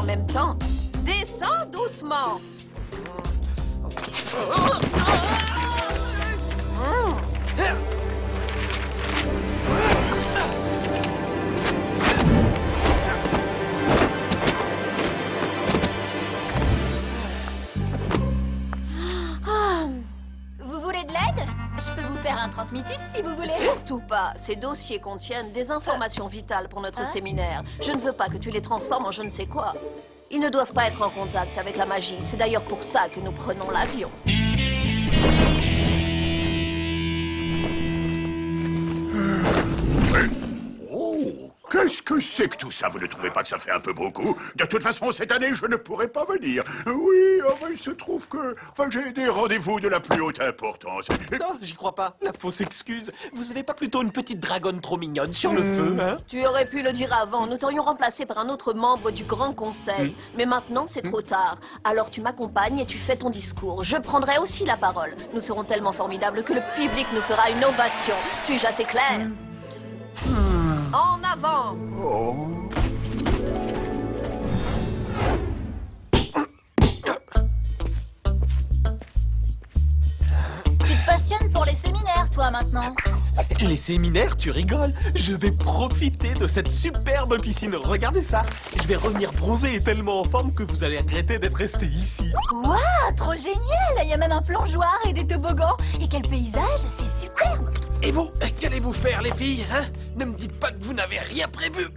même temps. Descends doucement. Vous voulez de l'aide? Je peux vous faire un transmitus si vous voulez. Surtout pas. Ces dossiers contiennent des informations vitales pour notre séminaire. Je ne veux pas que tu les transformes en je ne sais quoi. Ils ne doivent pas être en contact avec la magie. C'est d'ailleurs pour ça que nous prenons l'avion. Qu'est-ce que c'est que tout ça? Vous ne trouvez pas que ça fait un peu beaucoup? De toute façon, cette année, je ne pourrai pas venir. Oui, enfin, il se trouve que j'ai des rendez-vous de la plus haute importance. Non, j'y crois pas. La fausse excuse. Vous avez pas plutôt une petite dragonne trop mignonne sur le feu, hein? Tu aurais pu le dire avant. Nous t'aurions remplacé par un autre membre du Grand Conseil. Mais maintenant, c'est trop tard. Alors tu m'accompagnes et tu fais ton discours. Je prendrai aussi la parole. Nous serons tellement formidables que le public nous fera une ovation. Suis-je assez clair? En avant! Tu te passionnes pour les séminaires, toi, maintenant. Les séminaires, tu rigoles? Je vais profiter de cette superbe piscine. Regardez ça. Je vais revenir bronzé et tellement en forme que vous allez regretter d'être resté ici. Waouh, trop génial! Il y a même un plongeoir et des toboggans. Et quel paysage, c'est superbe! Et vous, qu'allez-vous faire, les filles, hein? Ne me dites pas que vous n'avez rien prévu.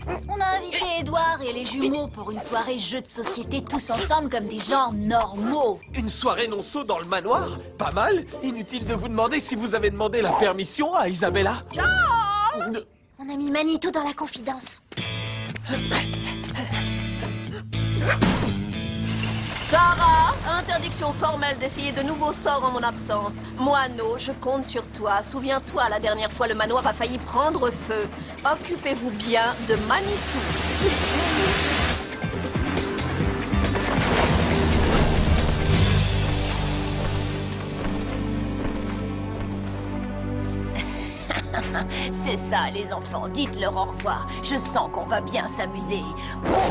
On a invité Edouard et les jumeaux pour une soirée jeu de société tous ensemble comme des gens normaux. Une soirée non-saut dans le manoir? Pas mal. Inutile de vous demander si vous avez demandé la permission à Isabella. On a mis Manitou dans la confidence. Tara, interdiction formelle d'essayer de nouveaux sorts en mon absence. Moineau, je compte sur toi. Souviens-toi, la dernière fois, le manoir a failli prendre feu. Occupez-vous bien de Manitou. C'est ça, les enfants. Dites-leur au revoir. Je sens qu'on va bien s'amuser.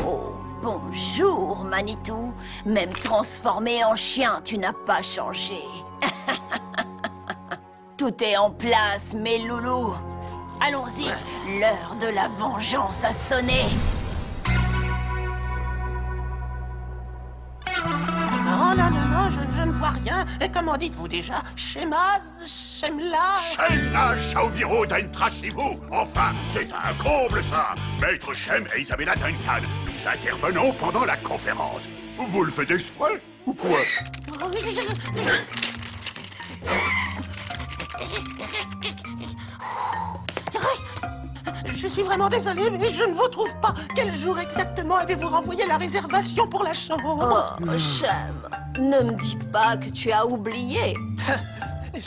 Oh, bonjour, Manitou. Même transformé en chien, tu n'as pas changé. Tout est en place, mes loulous. Allons-y, l'heure de la vengeance a sonné. Non, non, non, non, je ne vois rien. Et comment dites-vous déjà? Shemaz, Shemla... Shemla Chauviro d'Entrachivo. Enfin, c'est un comble, ça. Maître Shem et Isabella Duncan, nous intervenons pendant la conférence. Vous le faites exprès, ou quoi? Je suis vraiment désolé, mais je ne vous trouve pas. Quel jour exactement avez-vous renvoyé la réservation pour la chambre? Oh, Shem, ne me dis pas que tu as oublié.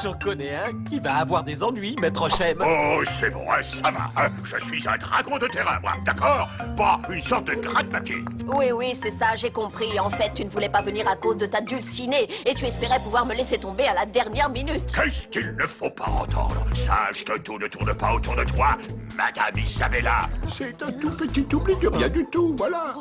J'en connais un qui va avoir des ennuis, maître Shem. Oh, c'est bon, hein, ça va. Hein. Je suis un dragon de terrain, moi, d'accord? Pas une sorte de gratte-papier. Oui, oui, c'est ça, j'ai compris. En fait, tu ne voulais pas venir à cause de ta dulcinée et tu espérais pouvoir me laisser tomber à la dernière minute. Qu'est-ce qu'il ne faut pas entendre? Sache que tout ne tourne pas autour de toi, Madame Isabella. C'est un tout petit oubli de rien du tout, voilà.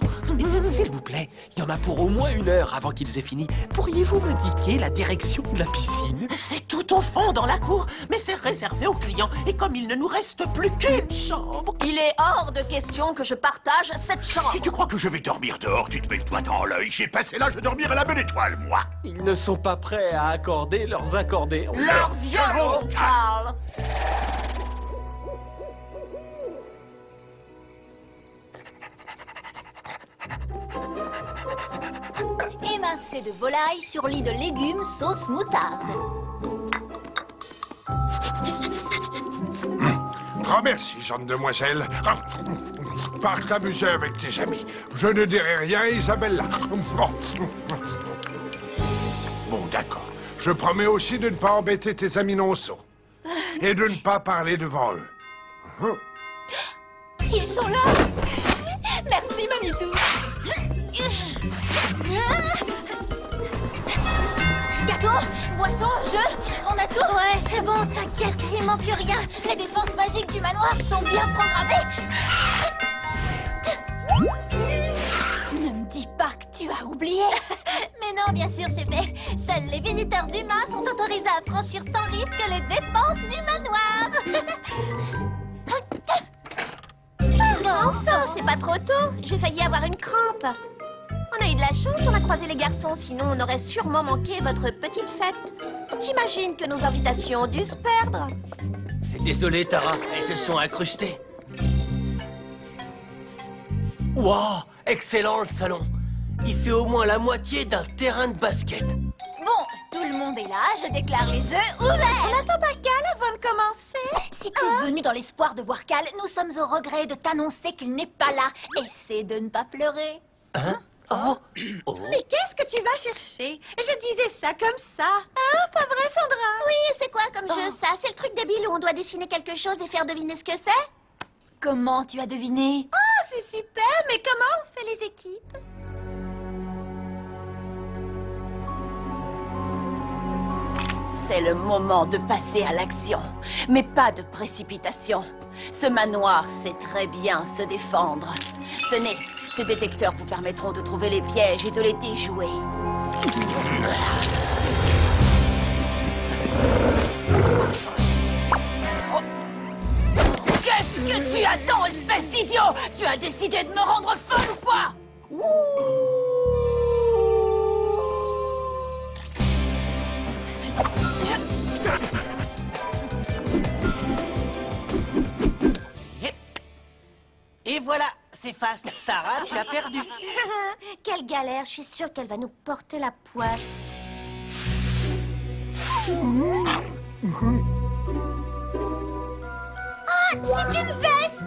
S'il vous plaît, il y en a pour au moins 1 heure avant qu'ils aient fini. Pourriez-vous m'indiquer la direction de la piscine? C'est tout au fond dans la cour, mais c'est réservé aux clients. Et comme il ne nous reste plus qu'une chambre... Il est hors de question que je partage cette chambre. Si tu crois que je vais dormir dehors, tu te mets le doigt dans l'œil. J'ai passé l'âge de dormir à la belle étoile, moi. Ils ne sont pas prêts à accorder leurs accordés. Leur violon, Carl. Émincé de volaille sur lit de légumes sauce moutarde. Grand merci, jeune demoiselle. Pars t'amuser avec tes amis. Je ne dirai rien, Isabella. Bon, d'accord. Je promets aussi de ne pas embêter tes amis non-sots. Et de ne pas parler devant eux. Ils sont là. Merci, Manitou. Gâteau, boisson, jeu, on a tout. Ouais, c'est bon, t'inquiète, il manque rien. Les défenses magiques du manoir sont bien programmées. oublié. Mais non, bien sûr, c'est fait. Seuls les visiteurs humains sont autorisés à franchir sans risque les défenses du manoir. Enfin, c'est pas trop tôt. J'ai failli avoir une crampe. On a eu de la chance, on a croisé les garçons, sinon on aurait sûrement manqué votre petite fête. J'imagine que nos invitations ont dû se perdre. Désolé, Tara, elles se sont incrustées. Wow, excellent le salon. Il fait au moins la moitié d'un terrain de basket. Bon, tout le monde est là, je déclare les jeux ouverts. On n'attend pas Cal avant de commencer. Si tu es venu dans l'espoir de voir Cal, nous sommes au regret de t'annoncer qu'il n'est pas là. Essaie de ne pas pleurer. Hein? Oh. Mais qu'est-ce que tu vas chercher? Je disais ça comme ça. Ah, pas vrai, Sandra? Oui, c'est quoi comme jeu, ça? C'est le truc débile où on doit dessiner quelque chose et faire deviner ce que c'est? Comment tu as deviné? Oh, c'est super, mais comment on fait les équipes? C'est le moment de passer à l'action, mais pas de précipitation. Ce manoir sait très bien se défendre. Tenez, ces détecteurs vous permettront de trouver les pièges et de les déjouer. Qu'est-ce que tu attends, espèce d'idiot? Tu as décidé de me rendre folle ou quoi? Et voilà, c'est face. Tara, tu as perdu. Quelle galère, je suis sûre qu'elle va nous porter la poisse. Ah, c'est une veste!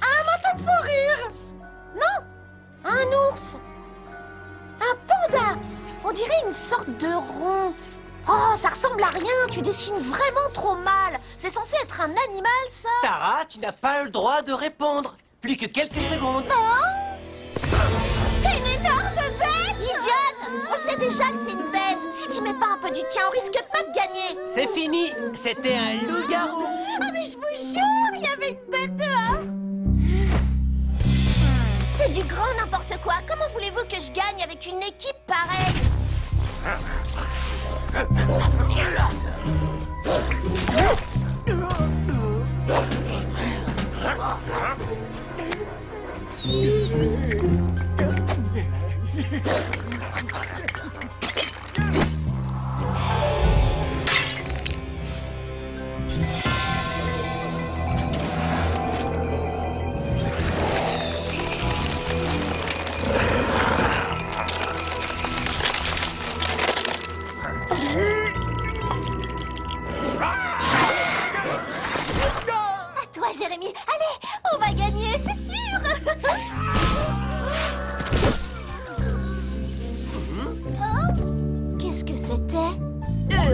Un manteau de fourrure! Non, un ours. Un panda. On dirait une sorte de rond. Oh, ça ressemble à rien, tu dessines vraiment trop mal. C'est censé être un animal, ça. Tara, tu n'as pas le droit de répondre. Plus que quelques secondes. Une énorme bête. Idiote, on sait déjà que c'est une bête. Si tu mets pas un peu du tien, on risque pas de gagner. C'est fini. C'était un loup-garou. Ah, mais je vous jure, il y avait une bête dehors! C'est du grand n'importe quoi. Comment voulez-vous que je gagne avec une équipe pareille? À toi, Jérémy! Allez, on va gagner, c'est sûr! Qu'est-ce que c'était?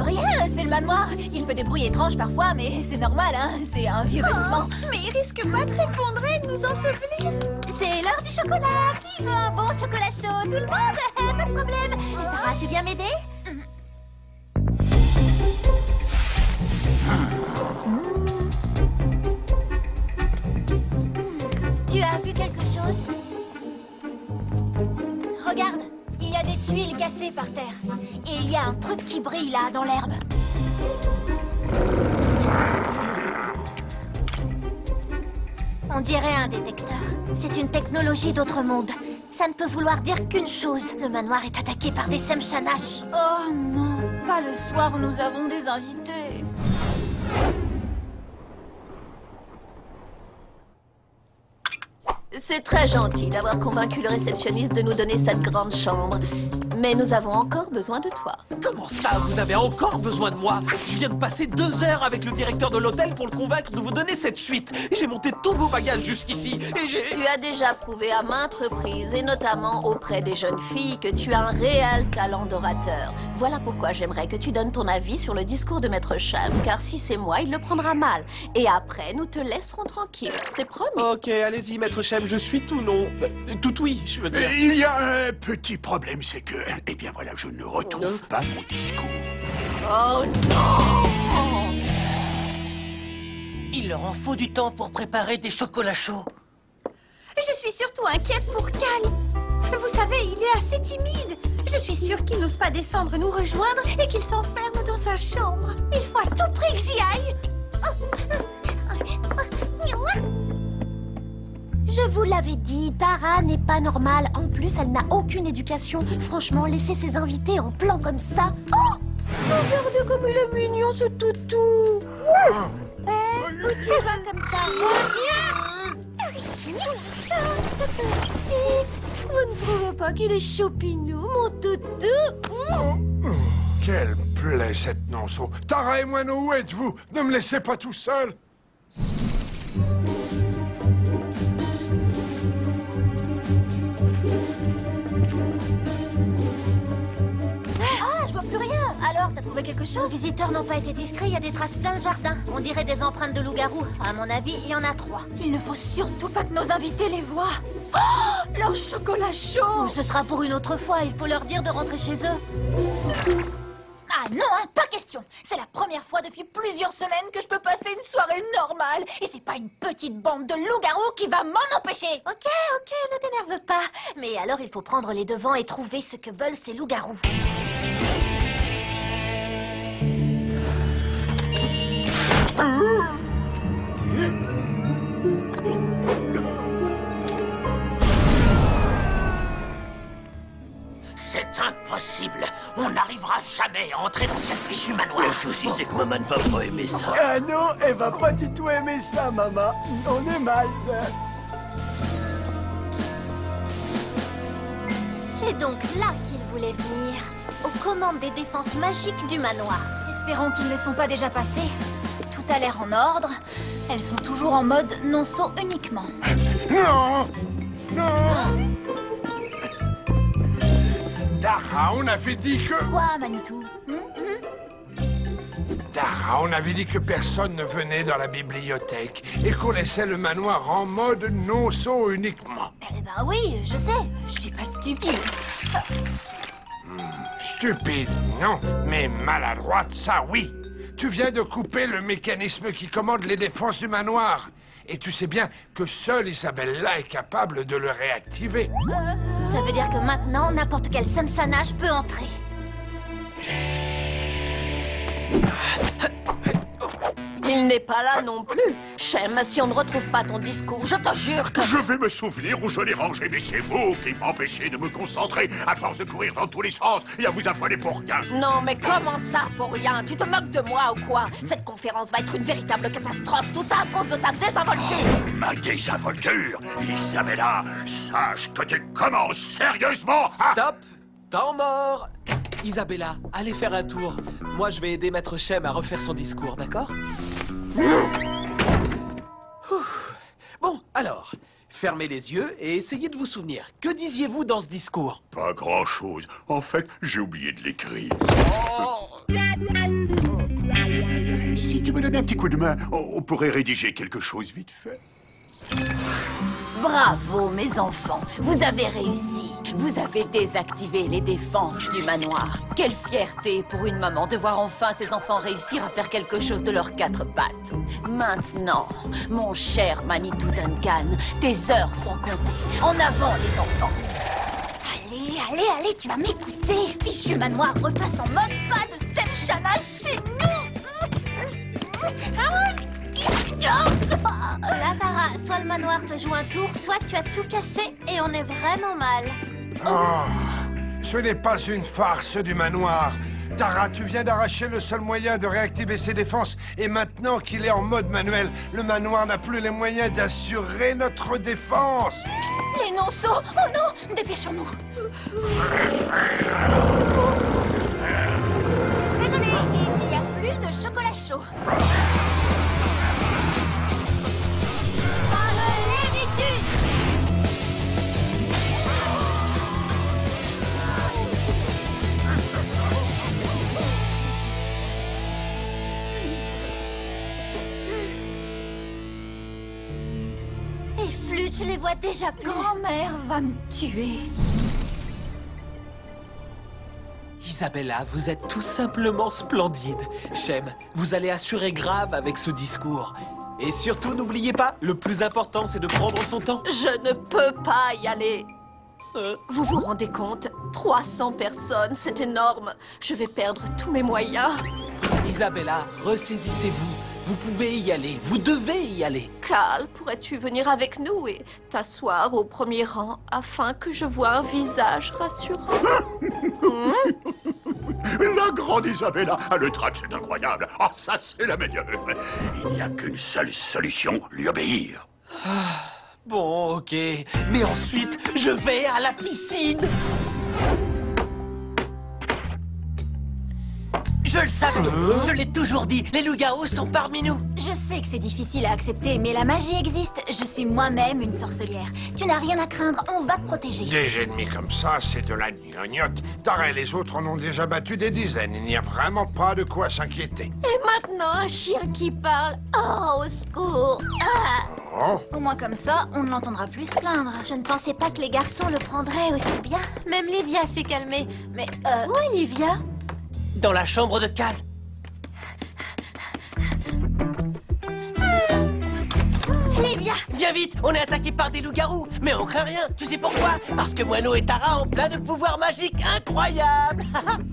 Rien, c'est le manoir. Il fait des bruits étranges parfois, mais c'est normal, hein. C'est un vieux bâtiment. Mais il risque pas de s'effondrer et de nous ensevelir! C'est l'heure du chocolat! Qui veut un bon chocolat chaud? Tout le monde? Pas de problème! Tara, tu viens m'aider? Tu as vu quelque chose? Regarde, il y a des tuiles cassées par terre. Et il y a un truc qui brille là, dans l'herbe. On dirait un détecteur. C'est une technologie d'autre monde. Ça ne peut vouloir dire qu'une chose. Le manoir est attaqué par des Semshanash. Oh non, pas le soir où nous avons des invités. C'est très gentil d'avoir convaincu le réceptionniste de nous donner cette grande chambre. Mais nous avons encore besoin de toi. Comment ça, vous avez encore besoin de moi? Je viens de passer 2 heures avec le directeur de l'hôtel pour le convaincre de vous donner cette suite. J'ai monté tous vos bagages jusqu'ici et j'ai... Tu as déjà prouvé à maintes reprises, et notamment auprès des jeunes filles, que tu as un réel talent d'orateur. Voilà pourquoi j'aimerais que tu donnes ton avis sur le discours de Maître Chalm, car si c'est moi, il le prendra mal. Et après, nous te laisserons tranquille. C'est promis. Ok, allez-y, Maître Chalm, je suis tout non. Tout oui, je veux dire. Il y a un petit problème, c'est que... Eh bien voilà, je ne retrouve pas mon discours. Oh non! Il leur en faut du temps pour préparer des chocolats chauds. Je suis surtout inquiète pour Cal. Vous savez, il est assez timide. Je suis sûre qu'il n'ose pas descendre nous rejoindre et qu'il s'enferme dans sa chambre. Il faut à tout prix que j'y aille. Je vous l'avais dit, Tara n'est pas normale. En plus, elle n'a aucune éducation. Franchement, laisser ses invités en plan comme ça... Oh! Regarde comme il est mignon, ce toutou. Où tu vas comme ça? Vous ne trouvez pas qu'il est choupinou, mon toutou? Quelle plaie, cette Nonso. Tara et moi, où êtes-vous? Ne me laissez pas tout seul. Je vois plus rien. Alors, t'as trouvé quelque chose? Les visiteurs n'ont pas été discrets, il y a des traces plein de jardin. On dirait des empreintes de loup-garou. À mon avis, il y en a 3. Il ne faut surtout pas que nos invités les voient. Oh, leur chocolat chaud! Ce sera pour une autre fois, il faut leur dire de rentrer chez eux. Ah non, hein, pas question. C'est la première fois depuis plusieurs semaines que je peux passer une soirée normale. Et c'est pas une petite bande de loups-garous qui va m'en empêcher. Ok, ne t'énerve pas. Mais alors, il faut prendre les devants et trouver ce que veulent ces loups-garous. C'est impossible. On n'arrivera jamais à entrer dans ce fichu manoir. Le souci, c'est que maman ne va pas aimer ça. Ah non, elle va pas du tout aimer ça, maman. On est mal. C'est donc là qu'il voulait venir. Aux commandes des défenses magiques du manoir. Espérons qu'ils ne sont pas déjà passés. Tout a l'air en ordre. Elles sont toujours en mode non-saut uniquement. Non! Non! Tara, on avait dit que... Quoi, Manitou? Tara, on avait dit que personne ne venait dans la bibliothèque et qu'on laissait le manoir en mode non-saut uniquement. Eh ben oui, je sais. Je suis pas stupide. Stupide, non, mais maladroite, ça oui. Tu viens de couper le mécanisme qui commande les défenses du manoir. Et tu sais bien que seule Isabella est capable de le réactiver. Ça veut dire que maintenant, n'importe quel samsanage peut entrer. Il n'est pas là non plus. Shem, si on ne retrouve pas ton discours, je te jure que... Je vais me souvenir où je l'ai rangé, mais c'est vous qui m'empêchez de me concentrer à force de courir dans tous les sens et à vous affoler pour rien. Non, mais comment ça, pour rien? Tu te moques de moi ou quoi? Cette conférence va être une véritable catastrophe. Tout ça à cause de ta désinvolture. Ma désinvolture? Isabella, sache que tu commences sérieusement à... Stop! Temps mort! Isabella, allez faire un tour. Moi, je vais aider Maître Shem à refaire son discours, d'accord? Bon, alors, fermez les yeux et essayez de vous souvenir. Que disiez-vous dans ce discours? Pas grand-chose. En fait, j'ai oublié de l'écrire. Si tu me donnais un petit coup de main, on pourrait rédiger quelque chose vite fait. Bravo, mes enfants. Vous avez réussi. Vous avez désactivé les défenses du manoir. Quelle fierté pour une maman de voir enfin ses enfants réussir à faire quelque chose de leurs 4 pattes. Maintenant, mon cher Manitou Duncan, tes heures sont comptées. En avant, les enfants. Allez, tu vas m'écouter. Fichu manoir repasse en mode pas de samsanage chez nous. Là, Tara, soit le manoir te joue un tour, soit tu as tout cassé et on est vraiment mal. Oh, ce n'est pas une farce du manoir. Tara, tu viens d'arracher le seul moyen de réactiver ses défenses. Et maintenant qu'il est en mode manuel, le manoir n'a plus les moyens d'assurer notre défense. Les non-sauts! Oh non! Dépêchons-nous! Désolé, il n'y a plus de chocolat chaud. Je les vois déjà plus. Grand-mère va me tuer. Isabella, vous êtes tout simplement splendide. Shem, vous allez assurer grave avec ce discours. Et surtout, n'oubliez pas, le plus important, c'est de prendre son temps. Je ne peux pas y aller. Vous vous rendez compte? 300 personnes, c'est énorme. Je vais perdre tous mes moyens. Isabella, ressaisissez-vous. Vous pouvez y aller. Vous devez y aller. Cal, pourrais-tu venir avec nous et t'asseoir au premier rang afin que je voie un visage rassurant? La grande Isabella a le trac, c'est incroyable. Ah, ça, c'est la meilleure. Il n'y a qu'une seule solution, lui obéir. Bon, ok. Mais ensuite, je vais à la piscine. Je le savais, je l'ai toujours dit, les loups-garous sont parmi nous. Je sais que c'est difficile à accepter, mais la magie existe. Je suis moi-même une sorcelière. Tu n'as rien à craindre, on va te protéger. Des ennemis comme ça, c'est de la gnognotte. Tara et les autres en ont déjà battu des dizaines. Il n'y a vraiment pas de quoi s'inquiéter. Et maintenant, un chien qui parle. Oh, au secours. Ah. Oh. Au moins comme ça, on ne l'entendra plus se plaindre. Je ne pensais pas que les garçons le prendraient aussi bien. Même Livia s'est calmée. Mais, où est Livia? Dans la chambre de Cal. Livia! Viens vite, on est attaqué par des loups-garous. Mais on craint rien, tu sais pourquoi? Parce que Moineau et Tara ont plein de pouvoirs magiques incroyables.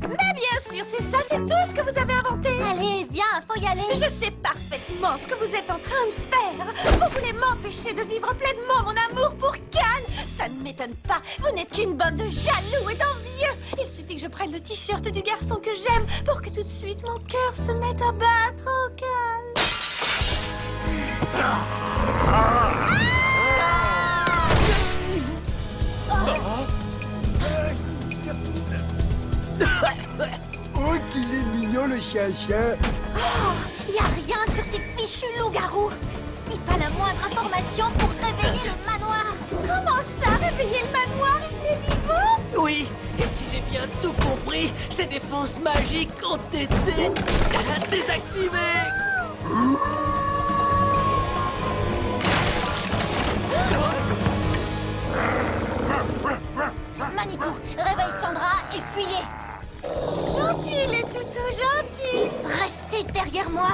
Mais bien sûr, c'est ça, c'est tout ce que vous avez inventé. Allez, viens, faut y aller. Je sais parfaitement ce que vous êtes en train de faire. Vous voulez m'empêcher de vivre pleinement mon amour pour Cal. Ça ne m'étonne pas. Vous n'êtes qu'une bande de jaloux et d'envieux. Il suffit que je prenne le t-shirt du garçon que j'aime pour que tout de suite mon cœur se mette à battre. Oh, Cal. Oh, qu'il est mignon, le chien-chien. Oh, y a rien sur ces fichus loups-garous. Et pas la moindre information pour réveiller le manoir. Comment ça, réveiller le manoir? Il est vivant? Oui, et si j'ai bien tout compris, ces défenses magiques ont été désactivées. Manitou, réveille Sandra et fuyez. Gentil, les toutous, gentil. Restez derrière moi.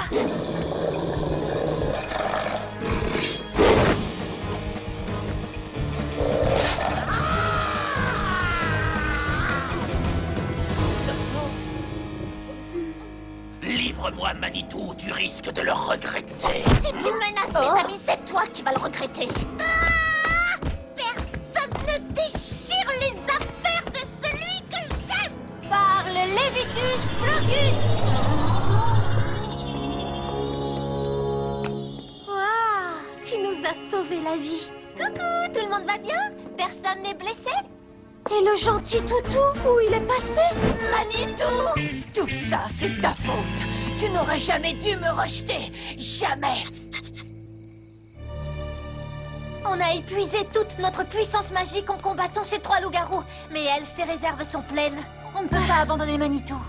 Livre-moi, Manitou, tu risques de le regretter. Si tu menaces mes amis, c'est toi qui vas le regretter. Ah! Personne ne déchire les affaires de celui que j'aime. Parle, Levitus Flogus. Waouh, tu nous as sauvé la vie. Coucou, tout le monde va bien? Personne n'est blessé? Et le gentil toutou, où il est passé? Manitou! Tout ça, c'est ta faute. Tu n'aurais jamais dû me rejeter. Jamais. On a épuisé toute notre puissance magique en combattant ces 3 loups-garous. Mais elles, ses réserves sont pleines. On ne peut pas abandonner Manitou.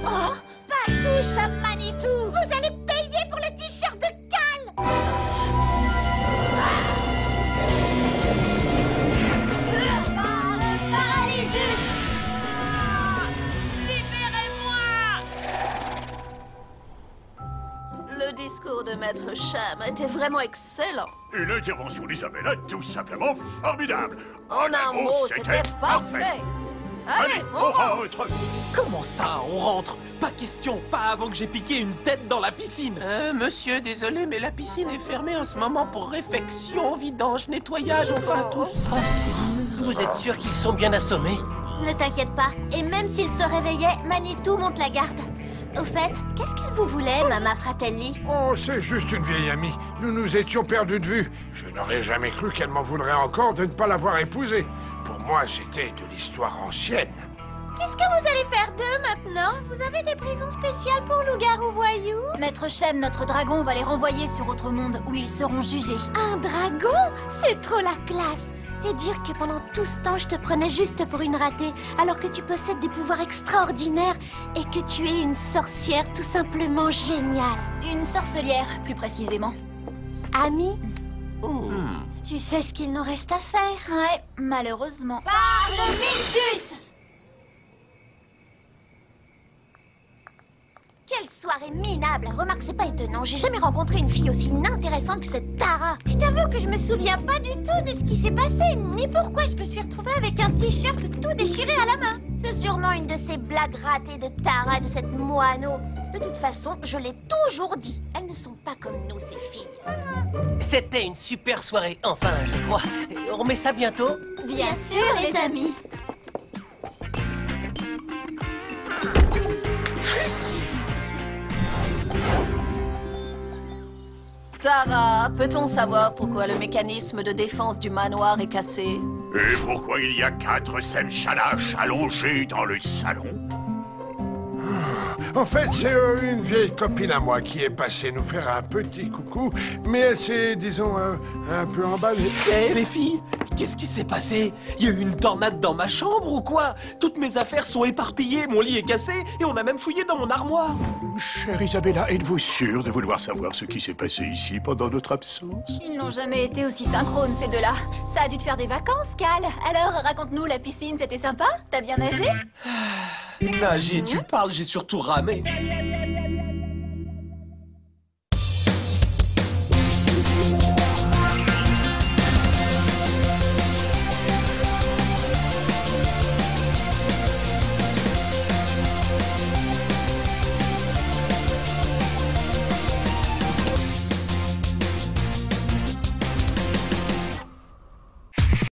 Oh, pas touche à Manitou. Vous allez payer pour le t-shirt de Cal. Paralysus! Le discours de Maître Cham était vraiment excellent. Et l'intervention d'Isabella, tout simplement formidable. En un mot, c'était parfait. Allez, on rentre. Comment ça, on rentre? Pas question, pas avant que j'ai piqué une tête dans la piscine. Monsieur, désolé, mais la piscine est fermée en ce moment pour réfection, vidange, nettoyage, enfin tout ça. Vous êtes sûr qu'ils sont bien assommés? Ne t'inquiète pas. Et même s'il se réveillait, Manitou monte la garde. Au fait, qu'est-ce qu'il vous voulait, Mama Fratelli? Oh, c'est juste une vieille amie. Nous nous étions perdus de vue. Je n'aurais jamais cru qu'elle m'en voudrait encore de ne pas l'avoir épousée. Pour moi, c'était de l'histoire ancienne. Qu'est-ce que vous allez faire d'eux maintenant? Vous avez des prisons spéciales pour loups-garous voyous? Maître Shem, notre dragon, va les renvoyer sur Autre Monde, où ils seront jugés. Un dragon? C'est trop la classe. Et dire que pendant tout ce temps, je te prenais juste pour une ratée, alors que tu possèdes des pouvoirs extraordinaires et que tu es une sorcière tout simplement géniale. Une sorcelière, plus précisément. Amie? Tu sais ce qu'il nous reste à faire? Ouais, malheureusement. Parle, Mintus! Quel soirée minable. Remarque, c'est pas étonnant. J'ai jamais rencontré une fille aussi inintéressante que cette Tara. Je t'avoue que je me souviens pas du tout de ce qui s'est passé, ni pourquoi je me suis retrouvée avec un t-shirt tout déchiré à la main. C'est sûrement une de ces blagues ratées de Tara, de cette moineau. De toute façon, je l'ai toujours dit. Elles ne sont pas comme nous, ces filles. C'était une super soirée, enfin, je crois. On remet ça bientôt? Bien sûr, les amis. Tara, peut-on savoir pourquoi le mécanisme de défense du manoir est cassé? Et pourquoi il y a 4 semchalaches allongés dans le salon? En fait, c'est une vieille copine à moi qui est passée nous faire un petit coucou, mais elle s'est, disons, un peu emballée. Eh, les filles, qu'est-ce qui s'est passé? Il y a eu une tornade dans ma chambre ou quoi? Toutes mes affaires sont éparpillées, mon lit est cassé et on a même fouillé dans mon armoire. Chère Isabella, êtes-vous sûre de vouloir savoir ce qui s'est passé ici pendant notre absence? Ils n'ont jamais été aussi synchrones, ces deux-là. Ça a dû te faire des vacances, Cal. Alors, raconte-nous, la piscine, c'était sympa? T'as bien nagé? Nager, tu parles, j'ai surtout ramé.